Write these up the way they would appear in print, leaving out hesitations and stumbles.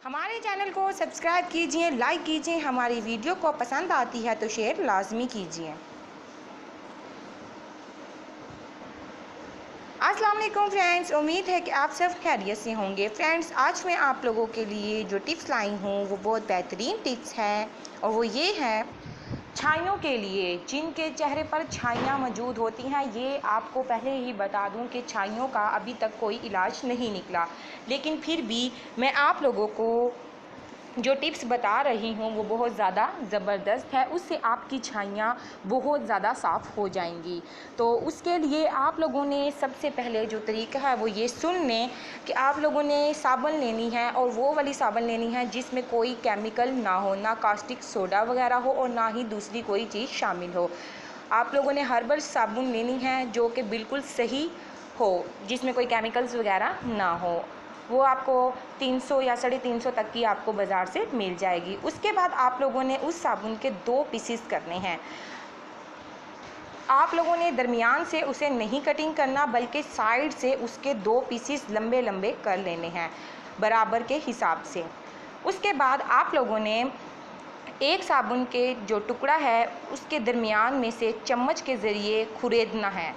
हमारे चैनल को सब्सक्राइब कीजिए, लाइक कीजिए। हमारी वीडियो को पसंद आती है तो शेयर लाजमी कीजिए। अस्सलाम वालेकुम फ्रेंड्स, उम्मीद है कि आप सब खैरियत से होंगे। फ्रेंड्स, आज मैं आप लोगों के लिए जो टिप्स लाई हूँ वो बहुत बेहतरीन टिप्स हैं और वो ये है छाइयों के लिए। जिनके चेहरे पर छाइयाँ मौजूद होती हैं, ये आपको पहले ही बता दूं कि छाइयों का अभी तक कोई इलाज नहीं निकला, लेकिन फिर भी मैं आप लोगों को जो टिप्स बता रही हूँ वो बहुत ज़्यादा ज़बरदस्त है। उससे आपकी छाइयाँ बहुत ज़्यादा साफ़ हो जाएंगी। तो उसके लिए आप लोगों ने सबसे पहले जो तरीका है वो ये सुन लें कि आप लोगों ने साबुन लेनी है और वो वाली साबुन लेनी है जिसमें कोई केमिकल ना हो, ना कास्टिक सोडा वगैरह हो और ना ही दूसरी कोई चीज़ शामिल हो। आप लोगों ने हर्बल साबुन लेनी है जो कि बिल्कुल सही हो, जिसमें कोई केमिकल्स वगैरह ना हो। वो आपको 300 या 350 तक की आपको बाज़ार से मिल जाएगी। उसके बाद आप लोगों ने उस साबुन के 2 पीसेस करने हैं। आप लोगों ने दरमियान से उसे नहीं कटिंग करना, बल्कि साइड से उसके 2 पीसेस लंबे लंबे कर लेने हैं बराबर के हिसाब से। उसके बाद आप लोगों ने एक साबुन के जो टुकड़ा है उसके दरमियान में से चम्मच के ज़रिए खुरेदना है।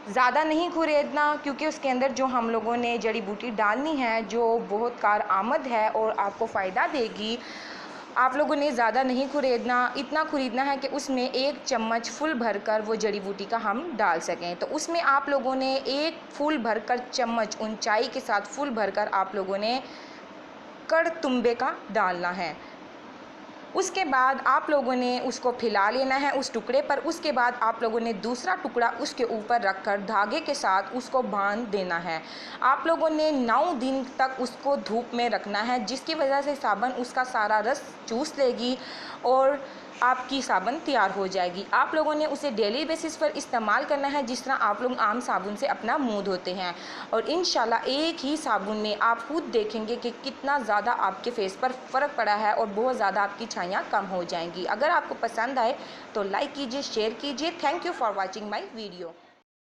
ज़्यादा नहीं खुरेदना, क्योंकि उसके अंदर जो हम लोगों ने जड़ी बूटी डालनी है जो बहुत कारआमद है और आपको फ़ायदा देगी। आप लोगों ने ज़्यादा नहीं खुरेदना, इतना खुरीदना है कि उसमें 1 चम्मच फुल भरकर वो जड़ी बूटी का हम डाल सकें। तो उसमें आप लोगों ने 1 फुल भरकर चम्मच ऊंचाई के साथ फुल भरकर आप लोगों ने कड़तुंबे का डालना है। उसके बाद आप लोगों ने उसको फैला लेना है उस टुकड़े पर। उसके बाद आप लोगों ने दूसरा टुकड़ा उसके ऊपर रखकर धागे के साथ उसको बांध देना है। आप लोगों ने 9 दिन तक उसको धूप में रखना है, जिसकी वजह से साबुन उसका सारा रस चूस लेगी और आपकी साबुन तैयार हो जाएगी। आप लोगों ने उसे डेली बेसिस पर इस्तेमाल करना है, जिस तरह आप लोग आम साबुन से अपना मुंह धोते हैं। और इंशाल्लाह एक ही साबुन में आप खुद देखेंगे कि कितना ज़्यादा आपके फेस पर फ़र्क पड़ा है और बहुत ज़्यादा आपकी छाइयाँ कम हो जाएंगी। अगर आपको पसंद आए तो लाइक कीजिए, शेयर कीजिए। Thank you for watching my video.